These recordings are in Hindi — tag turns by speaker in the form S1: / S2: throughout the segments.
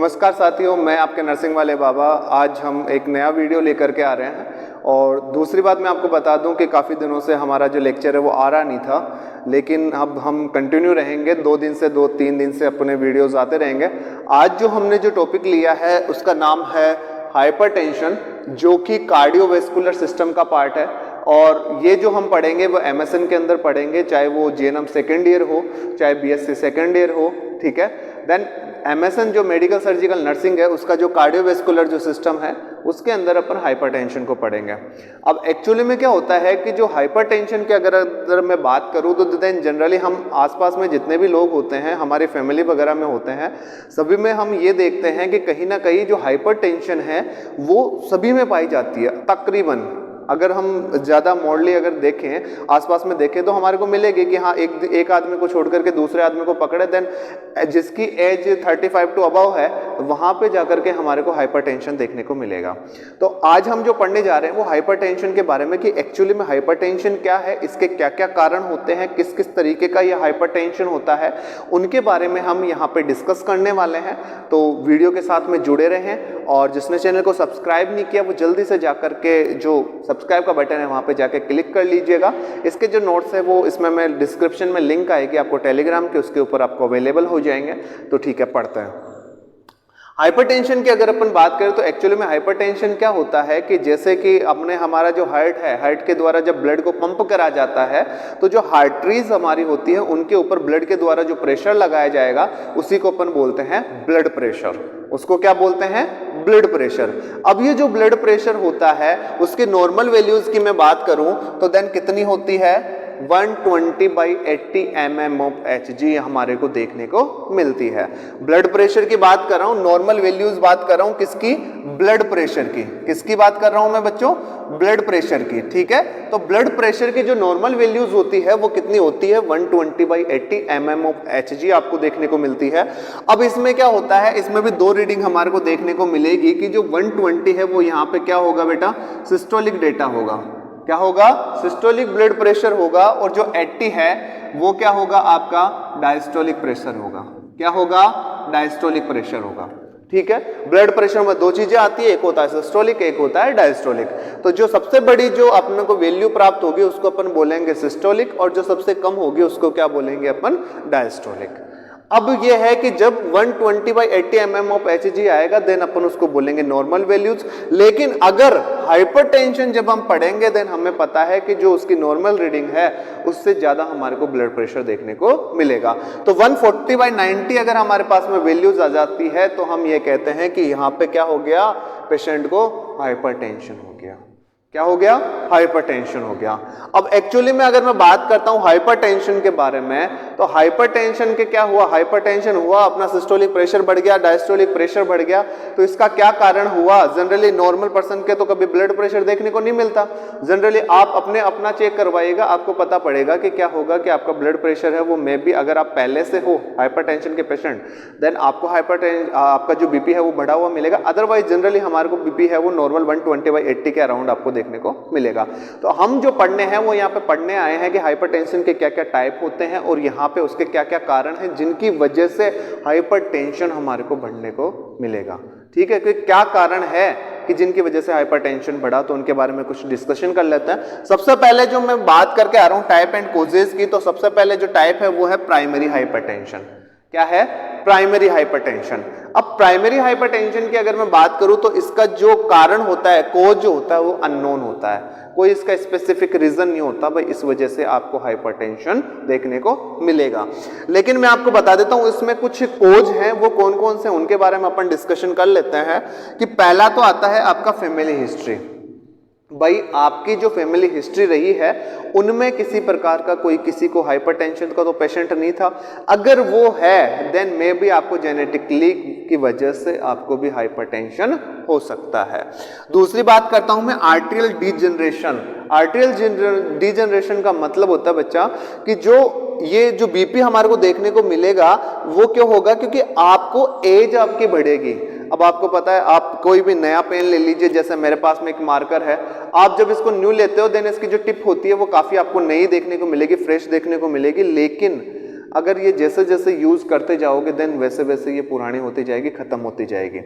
S1: नमस्कार साथियों, मैं आपके नर्सिंग वाले बाबा। आज हम एक नया वीडियो लेकर के आ रहे हैं। और दूसरी बात मैं आपको बता दूं कि काफ़ी दिनों से हमारा जो लेक्चर है वो आ रहा नहीं था, लेकिन अब हम कंटिन्यू रहेंगे। 2-3 दिन से अपने वीडियोस आते रहेंगे। आज जो हमने जो टॉपिक लिया है उसका नाम है हाइपरटेंशन, जो कि कार्डियोवैस्कुलर सिस्टम का पार्ट है। और ये जो हम पढ़ेंगे वो एमएसएन के अंदर पढ़ेंगे, चाहे वो जेएनएम सेकेंड ईयर हो, चाहे बीएससी सेकेंड ईयर हो, ठीक है। देन एमएसएन जो मेडिकल सर्जिकल नर्सिंग है, उसका जो कार्डियोवैस्कुलर जो सिस्टम है उसके अंदर अपन हाइपरटेंशन को पढ़ेंगे। अब एक्चुअली में क्या होता है कि जो हाइपरटेंशन की अगर मैं बात करूं तो देन जनरली हम आसपास में जितने भी लोग होते हैं, हमारी फैमिली वगैरह में होते हैं, सभी में हम ये देखते हैं कि कहीं ना कहीं जो हाइपरटेंशन है वो सभी में पाई जाती है तकरीबन। अगर हम ज़्यादा मॉडली अगर देखें, आसपास में देखें, तो हमारे को मिलेगी कि हाँ एक आदमी को छोड़ करके दूसरे आदमी को पकड़े, देन जिसकी एज 35 टू अबव है वहाँ पे जाकर के हमारे को हाइपरटेंशन देखने को मिलेगा। तो आज हम जो पढ़ने जा रहे हैं वो हाइपरटेंशन के बारे में कि एक्चुअली में हाइपरटेंशन क्या है, इसके क्या क्या कारण होते हैं, किस किस तरीके का ये हाइपरटेंशन होता है, उनके बारे में हम यहाँ पे डिस्कस करने वाले हैं। तो वीडियो के साथ में जुड़े रहें, और जिसने चैनल को सब्सक्राइब नहीं किया वो जल्दी से जाकर के जो सब्सक्राइब का बटन है वहाँ पे जाके क्लिक कर लीजिएगा। इसके जो नोट्स है वो इसमें मैं डिस्क्रिप्शन में लिंक आएगी आपको टेलीग्राम के, उसके ऊपर आपको अवेलेबल हो जाएंगे। तो ठीक है, पढ़ते हैं। हाइपरटेंशन की अगर अपन बात करें तो एक्चुअली में हाइपरटेंशन क्या होता है कि जैसे कि अपने हमारा जो हार्ट है, हार्ट के द्वारा जब ब्लड को पंप करा जाता है तो जो आर्टरीज हमारी होती है उनके ऊपर ब्लड के द्वारा जो प्रेशर लगाया जाएगा उसी को अपन बोलते हैं ब्लड प्रेशर। उसको क्या बोलते हैं? Blood pressure. अब ये जो ब्लड प्रेशर होता है उसकी नॉर्मल वैल्यूज की मैं बात करूं तो देन कितनी होती है? 120/80 mm ऑफ Hg हमारे को देखने को मिलती है। ब्लड प्रेशर की बात कर रहा हूं, नॉर्मल वैल्यूज बात कर रहा हूं किसकी? ब्लड प्रेशर की। किसकी बात कर रहा हूं मैं बच्चों? ब्लड प्रेशर की, ठीक है। तो ब्लड प्रेशर की जो नॉर्मल वैल्यूज होती है वो कितनी होती है? 120/80 mm ऑफ Hg आपको देखने को मिलती है। अब इसमें क्या होता है, इसमें भी दो रीडिंग हमारे को देखने को मिलेगी कि जो 120 है वो यहाँ पे क्या होगा बेटा? सिस्टोलिक डेटा होगा। क्या होगा? सिस्टोलिक ब्लड प्रेशर होगा। और जो 80 है वो क्या होगा? आपका डायस्टोलिक प्रेशर होगा। क्या होगा? डायस्टोलिक प्रेशर होगा, ठीक है। ब्लड प्रेशर में दो चीजें आती है, एक होता है सिस्टोलिक, एक होता है डायस्टोलिक। तो जो सबसे बड़ी जो अपने को वैल्यू प्राप्त होगी उसको अपन बोलेंगे सिस्टोलिक, और जो सबसे कम होगी उसको क्या बोलेंगे अपन? डायस्टोलिक। अब ये है कि जब 120/80 mm ऑफ Hg आएगा देन अपन उसको बोलेंगे नॉर्मल वैल्यूज। लेकिन अगर हाइपरटेंशन जब हम पढ़ेंगे देन हमें पता है कि जो उसकी नॉर्मल रीडिंग है उससे ज्यादा हमारे को ब्लड प्रेशर देखने को मिलेगा। तो 140/90 अगर हमारे पास में वैल्यूज आ जाती है तो हम ये कहते हैं कि यहाँ पे क्या हो गया? पेशेंट को हाइपरटेंशन हो गया। क्या हो गया? हाइपरटेंशन हो गया। अब एक्चुअली में अगर मैं बात करता हूं हाइपरटेंशन के बारे में तो हाइपरटेंशन के क्या हुआ? हाइपरटेंशन हुआ, अपना सिस्टोलिक प्रेशर बढ़ गया, डायस्टोलिक प्रेशर बढ़ गया। तो इसका क्या कारण हुआ? जनरली नॉर्मल पर्सन के तो कभी ब्लड प्रेशर देखने को नहीं मिलता। जनरली आप अपना चेक करवाइएगा, आपको पता पड़ेगा कि क्या होगा कि आपका ब्लड प्रेशर है वो मे बी अगर आप पहले से हो हाइपरटेंशन के पेशेंट देन आपको आपका जो बीपी है वो बढ़ा हुआ मिलेगा। अदरवाइज जनरली हमारे को बीपी है वो नॉर्मल 120/80 के अराउंड आपको देखने को मिलेगा। तो हम जो पढ़ने हैं वो यहाँ पे पढ़ने आए हैं कि हाइपरटेंशन के क्या क्या टाइप होते हैं और यहाँ पे उसके क्या क्या कारण हैं जिनकी वजह से हाइपरटेंशन हमारे को बढ़ने को मिलेगा, ठीक है। कि क्या कारण है कि जिनकी वजह से हाइपरटेंशन बढ़ा, तो उनके बारे में कुछ डिस्कशन कर लेते हैं। सबसे पहले जो मैं बात करके आ रहा हूँ टाइप एंड कोजेज की, तो सबसे पहले जो टाइप है वो है प्राइमरी हाइपरटेंशन। क्या है? Primary hypertension. अब प्राइमरी हाइपरटेंशन की अगर मैं बात करूं तो इसका जो कारण होता है, कोज जो होता है वो अननोन होता है। कोई इसका स्पेसिफिक रीजन नहीं होता भाई इस वजह से आपको हाइपरटेंशन देखने को मिलेगा। लेकिन मैं आपको बता देता हूं इसमें कुछ कोज हैं, वो कौन कौन से उनके बारे में अपन डिस्कशन कर लेते हैं। कि पहला तो आता है आपका फैमिली हिस्ट्री। भाई आपकी जो फैमिली हिस्ट्री रही है उनमें किसी प्रकार का कोई किसी को हाइपरटेंशन का तो पेशेंट नहीं था। अगर वो है देन मे बी आपको जेनेटिकली की वजह से आपको भी हाइपरटेंशन हो सकता है। दूसरी बात करता हूं मैं आर्टेरियल डीजनरेशन। आर्टेरियल डीजनरेशन का मतलब होता है बच्चा कि ये जो बीपी हमारे को देखने को मिलेगा वो क्यों होगा? क्योंकि आपको एज आपकी बढ़ेगी। अब आपको पता है, आप कोई भी नया पेन ले लीजिए, जैसे मेरे पास में एक मार्कर है, आप जब इसको न्यू लेते हो देन इसकी जो टिप होती है वो काफी आपको नई देखने को मिलेगी, फ्रेश देखने को मिलेगी। लेकिन अगर ये जैसे जैसे यूज करते जाओगे देन वैसे वैसे ये पुरानी होती जाएगी, खत्म होती जाएगी।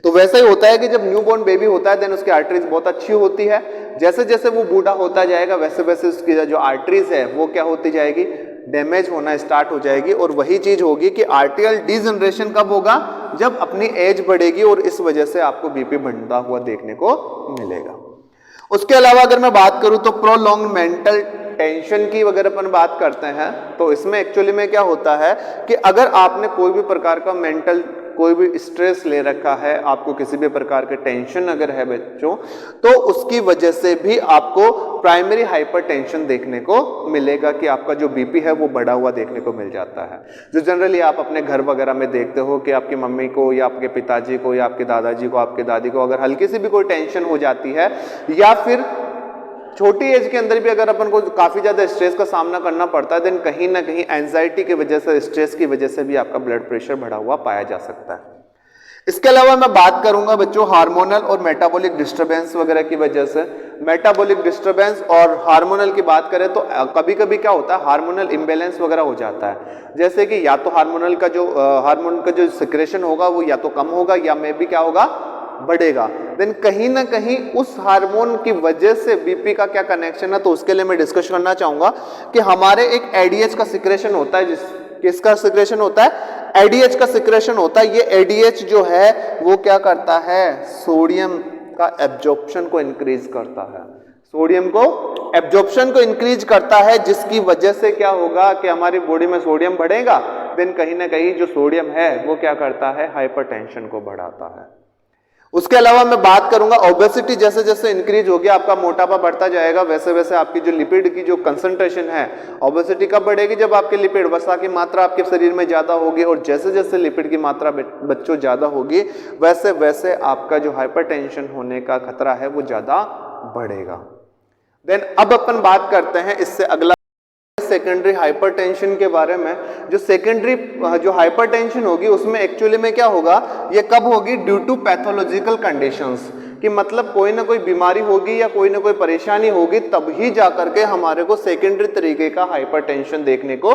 S1: तो वैसा ही होता है कि जब न्यूबॉर्न बेबी होता है देन उसकी आर्टरीज बहुत अच्छी होती है, जैसे जैसे वो बूढ़ा होता जाएगा वैसे वैसे उसकी जो आर्टरीज है वो क्या होती जाएगी, डैमेज होना स्टार्ट हो जाएगी। और वही चीज होगी कि आर्टियल डीजनरेशन कब होगा, जब अपनी एज बढ़ेगी और इस वजह से आपको बीपी बढ़ता हुआ देखने को मिलेगा। उसके अलावा अगर मैं बात करूं तो प्रोलॉन्ग मेंटल टेंशन की अगर अपन बात करते हैं तो इसमें एक्चुअली में क्या होता है कि अगर आपने कोई भी प्रकार का मेंटल कोई भी स्ट्रेस ले रखा है, आपको किसी भी प्रकार के टेंशन अगर है बच्चों, तो उसकी वजह से भी आपको प्राइमरी हाइपरटेंशन देखने को मिलेगा कि आपका जो बीपी है वो बढ़ा हुआ देखने को मिल जाता है। जो जनरली आप अपने घर वगैरह में देखते हो कि आपकी मम्मी को या आपके पिताजी को या आपके दादाजी को, आपके दादी को अगर हल्की सी भी कोई टेंशन हो जाती है या फिर छोटी एज के अंदर भी अगर अपन को काफी ज्यादा स्ट्रेस का सामना करना पड़ता है देन कहीं ना कहीं एंजाइटी की वजह से, स्ट्रेस की वजह से भी आपका ब्लड प्रेशर बढ़ा हुआ पाया जा सकता है। इसके अलावा मैं बात करूंगा बच्चों हार्मोनल और मेटाबॉलिक डिस्टरबेंस वगैरह की वजह से। मेटाबॉलिक डिस्टरबेंस और हार्मोनल की बात करें तो कभी कभी क्या होता है, हार्मोनल इम्बैलेंस वगैरह हो जाता है, जैसे कि या तो हार्मोन का जो सिक्रेशन होगा वो या तो कम होगा या मे भी क्या होगा, बढ़ेगा। देन कहीं ना कहीं उस हार्मोन की वजह से बीपी का क्या कनेक्शन है, तो उसके लिए मैं डिस्कस करना चाहूंगा कि हमारे एक एडीएच का सिक्रेशन होता है, किसका सिक्रेशन होता है, एडीएच का सिक्रेशन होता है। ये एडीएच जो है वो क्या करता है, सोडियम का एब्जॉर्प्शन को इंक्रीज करता है, सोडियम को एब्जॉर्प्शन को इंक्रीज करता है, जिसकी वजह से क्या होगा कि हमारी बॉडी में सोडियम बढ़ेगा। देन कहीं ना कहीं जो सोडियम है वो क्या करता है, हाइपरटेंशन को बढ़ाता है। उसके अलावा मैं बात करूंगा ओबेसिटी, जैसे जैसे इंक्रीज हो गया आपका मोटापा बढ़ता जाएगा वैसे वैसे आपकी जो लिपिड की जो कंसंट्रेशन है, ओबेसिटी कब बढ़ेगी, जब आपके लिपिड वसा की मात्रा आपके शरीर में ज्यादा होगी, और जैसे जैसे लिपिड की मात्रा बच्चों ज्यादा होगी वैसे वैसे आपका जो हाइपरटेंशन होने का खतरा है वो ज्यादा बढ़ेगा। देन अब अपन बात करते हैं इससे अगला सेकेंडरी हाइपरटेंशन के बारे में। जो सेकेंडरी जो हाइपरटेंशन होगी उसमें एक्चुअली में क्या होगा, ये कब होगी, ड्यू टू पैथोलॉजिकल कंडीशंस, कि मतलब कोई ना कोई बीमारी होगी या कोई ना कोई परेशानी होगी तब ही जाकर के हमारे को सेकेंडरी तरीके का हाइपरटेंशन देखने को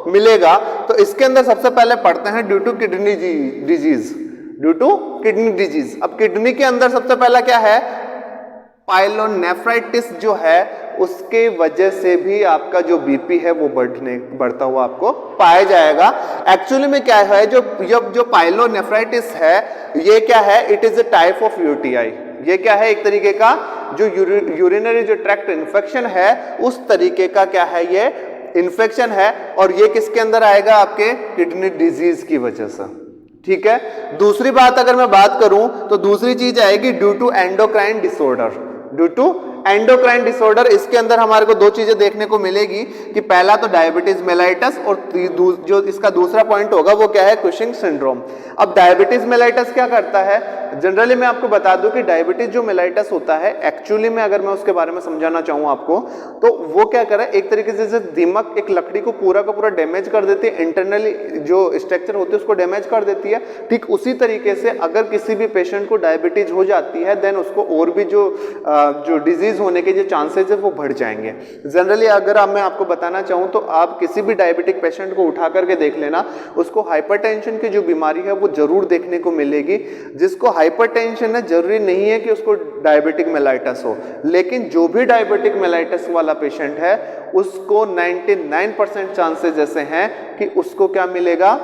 S1: मिलेगा। तो इसके अंदर सबसे पहले पढ़ते हैं due to kidney disease, due to kidney disease. अब किडनी के अंदर सबसे पहला क्या है, पाइलोनेफ्राइटिस जो है उसके वजह से भी आपका जो बीपी है वो बढ़ता हुआ आपको पाया जाएगा। एक्चुअली में क्या है, जो पाइलोनेफ्राइटिस है ये क्या है, it is a type of UTI. ये क्या है, एक तरीके का जो यूरिनरी जो ट्रैक्ट इन्फेक्शन है उस तरीके का क्या है, ये इन्फेक्शन है, और ये किसके अंदर आएगा, आपके किडनी डिजीज की वजह से। ठीक है। दूसरी बात अगर मैं बात करूं तो दूसरी चीज आएगी due to endocrine disorder, due to endocrine disorder. इसके अंदर हमारे को दो चीजें देखने को मिलेगी कि पहला तो डायबिटीज मेलाइटस, और जो इसका दूसरा पॉइंट होगा वो क्या है, कुशिंग सिंड्रोम। अब डायबिटीज मेलाइटस क्या करता है, जनरली मैं आपको बता दूं कि डायबिटीज जो मेलाइटस होता है एक्चुअली में अगर मैं उसके बारे में समझाना चाहूँ आपको, तो वो क्या करे, एक तरीके से दीमक एक लकड़ी को पूरा का पूरा डैमेज कर देती है, इंटरनली जो स्ट्रक्चर होती है उसको डैमेज कर देती है। ठीक उसी तरीके से अगर किसी भी पेशेंट को डायबिटीज हो जाती है देन उसको और भी जो डिजीज होने के जो चांसेस है वो बढ़ जाएंगे। जनरली अगर मैं आपको बताना चाहूँ तो आप किसी भी डायबिटिक पेशेंट को उठा करके देख लेना, उसको हाइपरटेंशन की जो बीमारी है वो जरूर देखने को मिलेगी। जिसको हाइपरटेंशन है जरूरी नहीं है कि उसको डायबिटिक मेलाइटस हो, लेकिन जो भी डायबिटिक मेलाइटस वाला पेशेंट है उसको 99% चांसेस ऐसे हैं कि उसको क्या मिलेगा,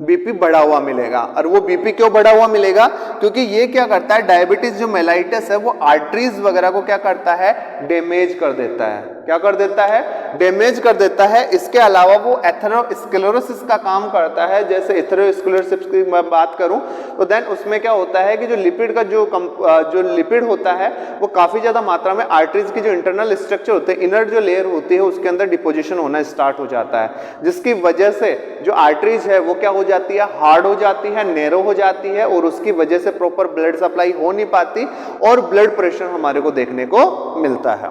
S1: बीपी बढ़ा हुआ मिलेगा। और वो बीपी क्यों बढ़ा हुआ मिलेगा, क्योंकि ये क्या करता है, डायबिटीज जो मेलाइटस है वो आर्टरीज वगैरह को क्या करता है, डैमेज कर देता है। क्या कर देता है, डैमेज कर देता है। इसके अलावा वो एथेरोस्क्लेरोसिस का काम करता है। जैसे एथेरोस्क्लेरोसिस की मैं बात करूं तो देन उसमें क्या होता है कि जो लिपिड का जो लिपिड होता है वो काफी ज्यादा मात्रा में आर्टरीज की जो इंटरनल स्ट्रक्चर होते हैं, इनर जो लेयर होती है उसके अंदर डिपोजिशन होना स्टार्ट हो जाता है, जिसकी वजह से जो आर्टरीज है वो क्या हो जाती है, हार्ड हो जाती है, नैरो हो जाती है, और उसकी वजह से प्रॉपर ब्लड सप्लाई हो नहीं पाती और ब्लड प्रेशर हमारे को देखने को मिलता है।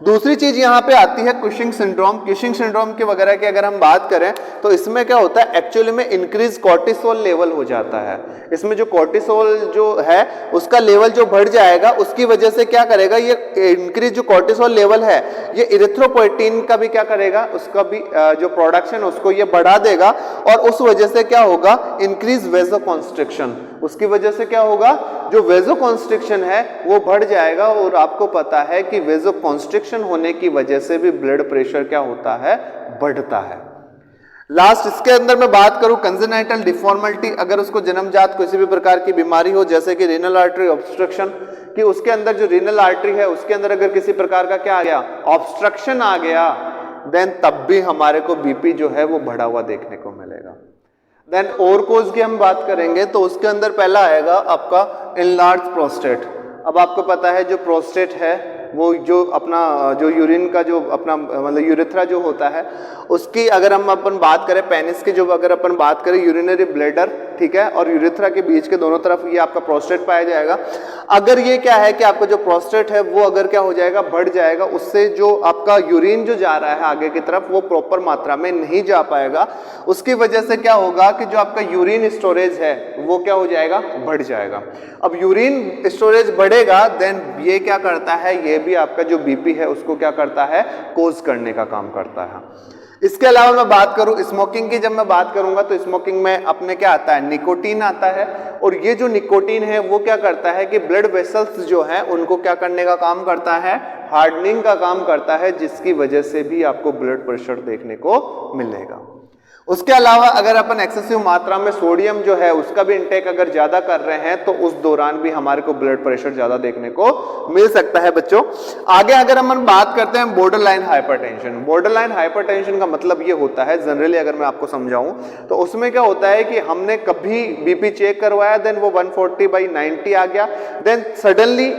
S1: दूसरी चीज यहाँ पे आती है कुशिंग सिंड्रोम। कुशिंग सिंड्रोम के वगैरह की अगर हम बात करें तो इसमें क्या होता है, एक्चुअली में इंक्रीज कॉर्टिसोल लेवल हो जाता है। इसमें जो कॉर्टिसोल जो है उसका लेवल जो बढ़ जाएगा, उसकी वजह से क्या करेगा, ये इंक्रीज जो कॉर्टिसोल लेवल है ये इरिथ्रोपोएटिन का भी क्या करेगा, उसका भी जो प्रोडक्शन उसको ये बढ़ा देगा, और उस वजह से क्या होगा, इंक्रीज वेसोकॉन्स्ट्रिक्शन। उसकी वजह से क्या होगा, जो वेसोकॉन्स्ट्रिक्शन है वो बढ़ जाएगा। और आपको पता है कि वेसोकॉन्स्ट्रिक्शन होने की वजह से भी ब्लड प्रेशर क्या होता है, बढ़ता है। लास्ट इसके अंदर मैं बात करूं कंजेनाइटल डिफॉर्मिटी, अगर उसको जन्मजात किसी भी प्रकार की बीमारी हो, जैसे कि रीनल आर्टरी ऑब्स्ट्रक्शन, कि उसके अंदर जो रीनल आर्टरी है उसके अंदर अगर किसी प्रकार का क्या आ गया, ऑब्स्ट्रक्शन आ गया, देन तब भी हमारे को बीपी जो है वो बढ़ा हुआ देखने को मिलेगा। देन और कोज की हम बात करेंगे तो उसके अंदर पहला आएगा आपका इनलार्ज प्रोस्टेट। अब आपको पता है जो प्रोस्टेट है वो जो अपना जो यूरिन का जो अपना मतलब यूरेथ्रा जो होता है उसकी अगर हम अपन बात करें, पेनिस की जो अगर अपन बात करें, यूरिनरी ब्लैडर, ठीक है, और यूरेथ्रा के बीच के दोनों तरफ ये आपका प्रोस्टेट पाया जाएगा। अगर ये क्या है कि आपका जो प्रोस्टेट है वो अगर क्या हो जाएगा, बढ़ जाएगा, उससे जो आपका यूरिन जो जा रहा है आगे की तरफ वो प्रॉपर मात्रा में नहीं जा पाएगा। उसकी वजह से क्या होगा कि जो आपका यूरिन स्टोरेज है वो क्या हो जाएगा, बढ़ जाएगा। अब यूरिन स्टोरेज बढ़ेगा, देन ये क्या करता है, ये भी आपका जो बीपी है उसको क्या करता है, कोज करने का काम करता है। इसके अलावा मैं बात करूं स्मोकिंग की, जब मैं बात करूंगा तो स्मोकिंग में अपने क्या आता है, निकोटीन आता है। और ये जो निकोटीन है वो क्या करता है कि ब्लड वेसल्स जो है उनको क्या करने का काम करता है, हार्डनिंग का काम करता है, जिसकी वजह से भी आपको ब्लड प्रेशर देखने को मिलेगा। उसके अलावा अगर अपन एक्सेसिव मात्रा में सोडियम जो है उसका भी इंटेक अगर ज्यादा कर रहे हैं तो उस दौरान भी हमारे को ब्लड प्रेशर ज्यादा देखने को मिल सकता है। बच्चों आगे अगर हम बात करते हैं border line hypertension. Border line hypertension का मतलब ये होता है, जनरली अगर मैं आपको समझाऊं तो उसमें क्या होता है कि हमने कभी बीपी चेक करवाया, देन वो 140/90 आ गया, देन सडनली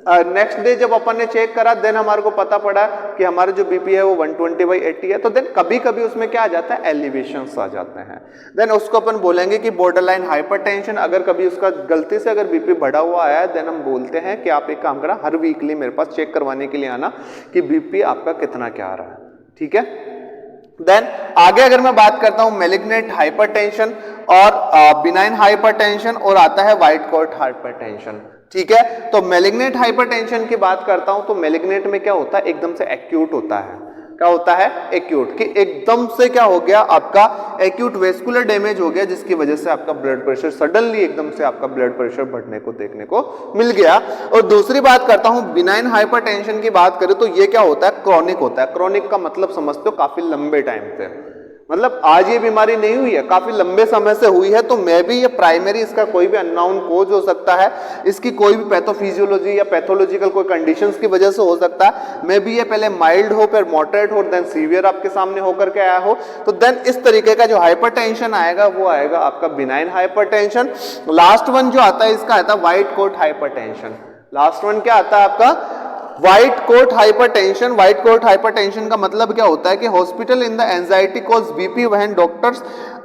S1: नेक्स्ट डे जब अपन ने चेक करा, देन हमारे को पता पड़ा कि हमारा जो बीपी है वो 120/80 है। तो देन कभी कभी उसमें क्या आ जाता है, एलिवेशंस आ जाते हैं, देन उसको अपन बोलेंगे कि बॉर्डर लाइन हाइपरटेंशन। अगर कभी उसका गलती से अगर बीपी बढ़ा हुआ आया, देन हम बोलते हैं कि आप एक काम करा, हर वीकली मेरे पास चेक करवाने के लिए आना कि बीपी आपका कितना क्या आ रहा है, ठीक है। देन आगे अगर मैं बात करता हूं मैलिग्नेंट हाइपरटेंशन और बिनाइन हाइपरटेंशन, और आता है व्हाइट कोट हाइपरटेंशन, ठीक है। तो मैलिग्नेंट हाइपरटेंशन की बात करता हूं तो मैलिग्नेंट में क्या होता है, एकदम से एक्यूट होता है। क्या होता है, एक्यूट, कि एकदम से क्या हो गया, आपका एक्यूट वेस्कुलर डैमेज हो गया, जिसकी वजह से आपका ब्लड प्रेशर सडनली एकदम से आपका ब्लड प्रेशर बढ़ने को देखने को मिल गया। और दूसरी बात करता हूं बिनाइन हाइपरटेंशन की बात करें तो ये क्या होता है, क्रॉनिक होता है। क्रॉनिक का मतलब समझते हो, काफी लंबे टाइम से, मतलब आज ये बीमारी नहीं हुई है, काफी लंबे समय से हुई है। तो मैं भी ये प्राइमरी, इसका कोई भी अननोन कोज हो सकता है, इसकी कोई भी पैथोफिजियोलॉजी या पैथोलॉजिकल कोई कंडीशंस की वजह से हो सकता है। मैं भी ये पहले माइल्ड हो, फिर मॉडरेट हो, देन सीवियर आपके सामने होकर के आया हो। तो देन इस तरीके का जो हाइपरटेंशन आएगा वो आएगा आपका बिनाइन हाइपरटेंशन। लास्ट वन जो आता है इसका आता है white coat hypertension. Last one क्या आता है आपका, white coat hypertension. White coat hypertension का मतलब क्या होता है कि hospital in the anxiety cause BP when doctors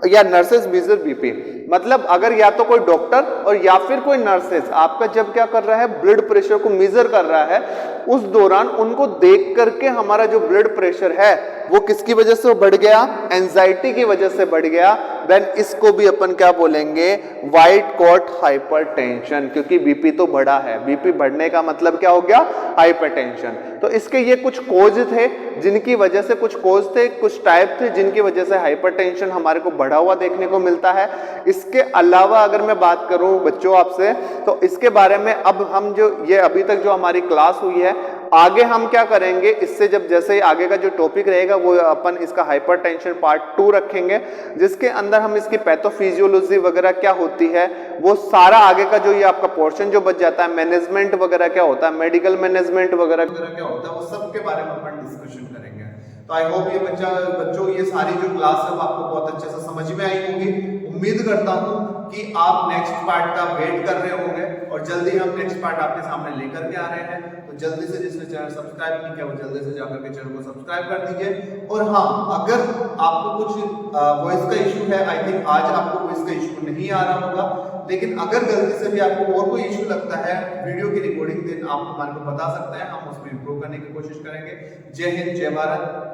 S1: या नर्सेज मेजर बीपी। मतलब अगर या तो कोई डॉक्टर और या फिर कोई नर्सेज आपका जब क्या कर रहा है, ब्लड प्रेशर को मेजर कर रहा है, उस दौरान उनको देख करके हमारा जो ब्लड प्रेशर है वो किसकी वजह से बढ़ गया, एंजाइटी की वजह से बढ़ गया, देन इसको भी अपन क्या बोलेंगे, व्हाइट कोट हाइपरटेंशन, क्योंकि बीपी तो बढ़ा है। बीपी बढ़ने का मतलब क्या हो गया, हाइपरटेंशन। तो इसके ये कुछ कोज थे जिनकी वजह से, कुछ कोज थे, कुछ टाइप थे जिनकी वजह से हाइपरटेंशन हमारे को बढ़ा हुआ देखने को मिलता है। इसके अलावा अगर मैं बात करूं बच्चों आपसे, तो इसके बारे में अब हम जो ये अभी तक जो हमारी क्लास हुई है, आगे हम क्या करेंगे, इससे जब जैसे आगे का जो टॉपिक रहेगा वो अपन इसका हाइपरटेंशन पार्ट 2 रखेंगे, जिसके अंदर हम इसकी पैथोफिजियोलॉजी वगैरह क्या होती है वो सारा आगे का जो ये आपका पोर्शन जो बच जाता है, मैनेजमेंट वगैरह क्या होता है, मेडिकल मैनेजमेंट वगैरह क्या होता है, वो सब के बारे में अपन डिस्कशन करेंगे। तो आई होप ये बच्चों ये सारी जो क्लास है वो आपको बहुत अच्छे से समझ में आई होगी। उम्मीद करता हूँ कि आप नेक्स्ट पार्ट का वेट कर रहे होंगे और जल्दी हम नेक्स्ट पार्ट आपके सामने लेकर के आ रहे हैं। तो जल्दी से जिसने चैनल सब्सक्राइब नहीं किया वो जल्दी से जाकर के चैनल को सब्सक्राइब कर दीजिए। और हाँ, अगर आपको कुछ वॉइस का इशू है, आई थिंक आज आपको वॉइस का इशू नहीं आ रहा होगा, लेकिन अगर गलती से भी आपको और कोई इशू लगता है वीडियो की रिकॉर्डिंग दिन, आप हमारे को बता सकते हैं, हम उसमें इंप्रूव करने की कोशिश करेंगे। जय हिंद, जय भारत।